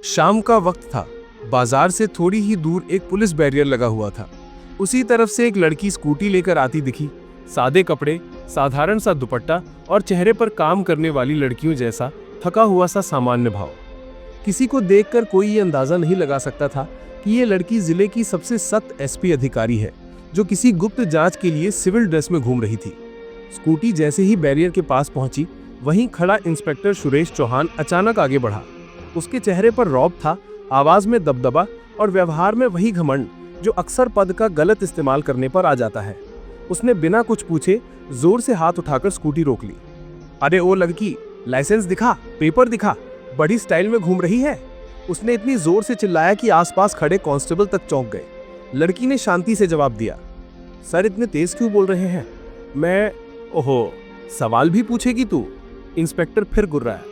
शाम का वक्त था। बाजार से थोड़ी ही दूर एक पुलिस बैरियर लगा हुआ था। उसी तरफ से एक लड़की स्कूटी लेकर आती दिखी। सादे कपड़े, साधारण सा दुपट्टा और चेहरे पर काम करने वाली लड़कियों जैसा थका हुआ सा सामान्य भाव। किसी को देखकर कोई ये अंदाजा नहीं लगा सकता था कि ये लड़की जिले की सबसे सख्त एसपी अधिकारी है, जो किसी गुप्त जांच के लिए सिविल ड्रेस में घूम रही थी। स्कूटी जैसे ही बैरियर के पास पहुंची, वहीं खड़ा इंस्पेक्टर सुरेश चौहान अचानक आगे बढ़ा। उसके चेहरे पर रौब था, आवाज में दबदबा और व्यवहार में वही घमंड जो अक्सर पद का गलत इस्तेमाल करने पर आ जाता है। उसने बिना कुछ पूछे जोर से हाथ उठाकर स्कूटी रोक ली। अरे ओ लड़की, लाइसेंस दिखा, पेपर दिखा, बड़ी स्टाइल में घूम रही है। उसने इतनी जोर से चिल्लाया कि आसपास खड़े कांस्टेबल तक चौंक गए। लड़की ने शांति से जवाब दिया, सर इतने तेज क्यों बोल रहे हैं? मैं ओहो, सवाल भी पूछेगी तू? इंस्पेक्टर फिर गुर्राया।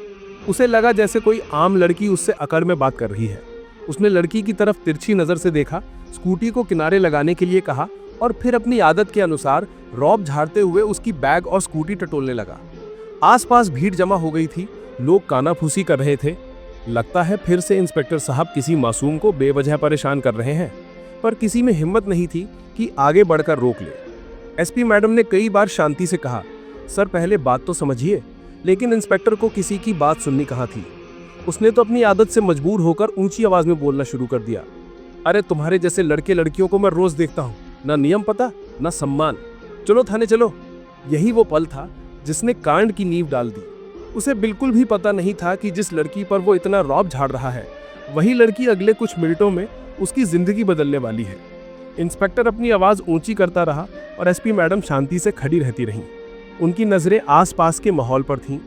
उसे लगा जैसे कोई आम लड़की उससे अकड़ में बात कर रही है। उसने लड़की की तरफ तिरछी नजर से देखा, स्कूटी को किनारे लगाने के लिए कहा और फिर अपनी आदत के अनुसार रौब झाड़ते हुए उसकी बैग और स्कूटी टटोलने लगा। आसपास भीड़ जमा हो गई थी, लोग कानाफूसी कर रहे थे। लगता है फिर से इंस्पेक्टर साहब किसी मासूम को बेवजह परेशान कर रहे हैं, पर किसी में हिम्मत नहीं थी कि आगे बढ़कर रोक ले। एसपी मैडम ने कई बार शांति से कहा, सर पहले बात तो समझिए, लेकिन इंस्पेक्टर को किसी की बात सुननी कहाँ थी। उसने तो अपनी आदत से मजबूर होकर ऊंची आवाज में बोलना शुरू कर दिया, अरे तुम्हारे जैसे लड़के लड़कियों को मैं रोज देखता हूँ, ना नियम पता ना सम्मान, चलो थाने चलो। यही वो पल था जिसने कांड की नींव डाल दी। उसे बिल्कुल भी पता नहीं था कि जिस लड़की पर वो इतना रौब झाड़ रहा है, वही लड़की अगले कुछ मिनटों में उसकी जिंदगी बदलने वाली है। इंस्पेक्टर अपनी आवाज ऊंची करता रहा और एसपी मैडम शांति से खड़ी रहती रहीं। उनकी नजरें आसपास के माहौल पर थीं।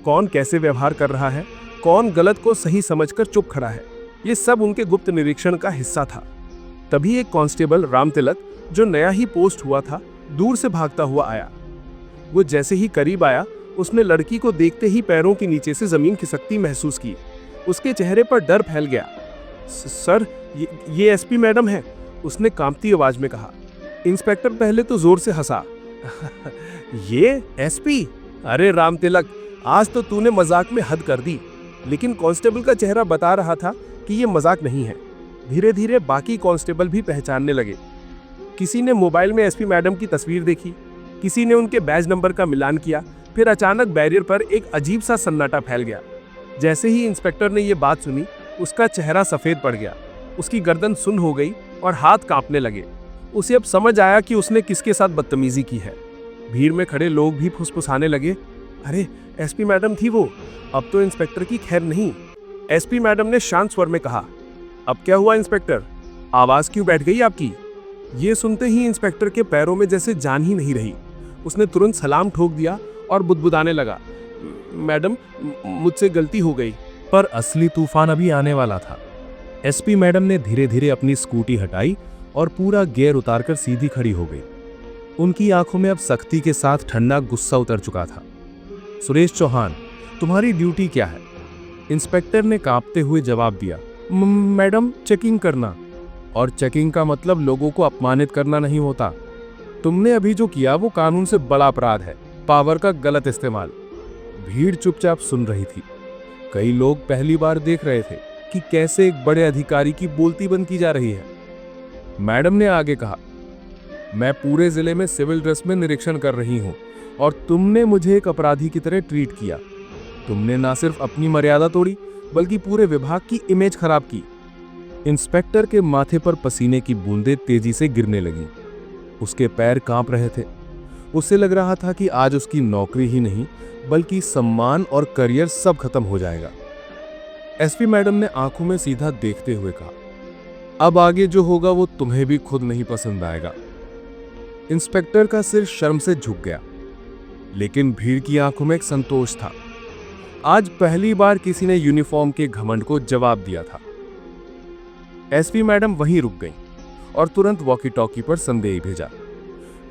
कौन कैसे व्यवहार कर रहा है, कौन गलत को सही समझकर चुप खड़ा है, ये सब उनके गुप्त निरीक्षण का हिस्सा था। तभी एक कांस्टेबल राम तिलक, जो नया ही पोस्ट हुआ था, दूर से भागता हुआ आया। वो जैसे ही करीब आया, उसने लड़की को देखते ही पैरों के नीचे से जमीन खिसकती महसूस की। उसके चेहरे पर डर फैल गया। सर ये एसपी मैडम है, उसने कांपती आवाज में कहा। इंस्पेक्टर पहले तो जोर से हंसा। ये एसपी? अरे राम तिलक, आज तो तूने मजाक में हद कर दी। लेकिन कांस्टेबल का चेहरा बता रहा था कि ये मजाक नहीं है। धीरे धीरे बाकी कांस्टेबल भी पहचानने लगे। किसी ने मोबाइल में एसपी मैडम की तस्वीर देखी, किसी ने उनके बैज नंबर का मिलान किया। फिर अचानक बैरियर पर एक अजीब सा सन्नाटा फैल गया। जैसे ही इंस्पेक्टर ने ये बात सुनी, उसका चेहरा सफेद पड़ गया, उसकी गर्दन सुन्न हो गई और हाथ कांपने लगे। उसे अब समझ आया कि उसने किसके साथ बदतमीजी की है। भीड़ में खड़े लोग भी फुसफुसाने लगे, अरे एसपी मैडम थी वो, अब तो इंस्पेक्टर की खैर नहीं। एसपी मैडम ने शांत स्वर में कहा, अब क्या हुआ इंस्पेक्टर, आवाज क्यों बैठ गई आपकी? ये सुनते ही इंस्पेक्टर के पैरों में जैसे जान ही नहीं रही। उसने तुरंत सलाम ठोक दिया और बुदबुदाने लगा, मैडम मुझसे गलती हो गई। पर असली तूफान अभी आने वाला था। एसपी मैडम ने धीरे धीरे अपनी स्कूटी हटाई और पूरा गियर उतारकर सीधी खड़ी हो गई। उनकी आंखों में अब सख्ती के साथ ठंडा गुस्सा उतर चुका था। सुरेश चौहान, तुम्हारी ड्यूटी क्या है? इंस्पेक्टर ने कांपते हुए जवाब दिया, मैडम चेकिंग करना। और चेकिंग का मतलब लोगों को अपमानित करना नहीं होता। तुमने अभी जो किया वो कानून से बड़ा अपराध है, पावर का गलत इस्तेमाल। भीड़ चुपचाप सुन रही थी। कई लोग पहली बार देख रहे थे कि कैसे एक बड़े अधिकारी की बोलती बंद की जा रही है। मैडम ने आगे कहा, मैं पूरे जिले में सिविल ड्रेस में निरीक्षण कर रही हूं और तुमने मुझे एक अपराधी की तरह ट्रीट किया। तुमने ना सिर्फ अपनी मर्यादा तोड़ी, बल्कि पूरे विभाग की इमेज खराब की। इंस्पेक्टर के माथे पर पसीने की बूंदें तेजी से गिरने लगीं। उसके पैर कांप रहे थे। उसे लग रहा था कि आज उसकी नौकरी ही नहीं, बल्कि सम्मान और करियर सब खत्म हो जाएगा। एसपी मैडम ने आंखों में सीधा देखते हुए कहा, अब आगे जो होगा वो तुम्हें भी खुद नहीं पसंद आएगा। इंस्पेक्टर का सिर शर्म से झुक गया, लेकिन भीड़ की आंखों में एक संतोष था। आज पहली बार किसी ने यूनिफॉर्म के घमंड को जवाब दिया था। एसपी मैडम वहीं रुक गईं और तुरंत वॉकी टॉकी पर संदेश भेजा,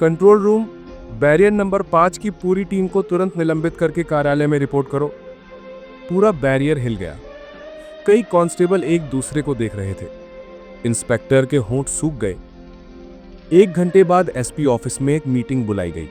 कंट्रोल रूम, बैरियर नंबर 5 की पूरी टीम को तुरंत निलंबित करके कार्यालय में रिपोर्ट करो। पूरा बैरियर हिल गया। कई कांस्टेबल एक दूसरे को देख रहे थे। इंस्पेक्टर के होंठ सूख गए। 1 घंटे बाद एसपी ऑफिस में एक मीटिंग बुलाई गई।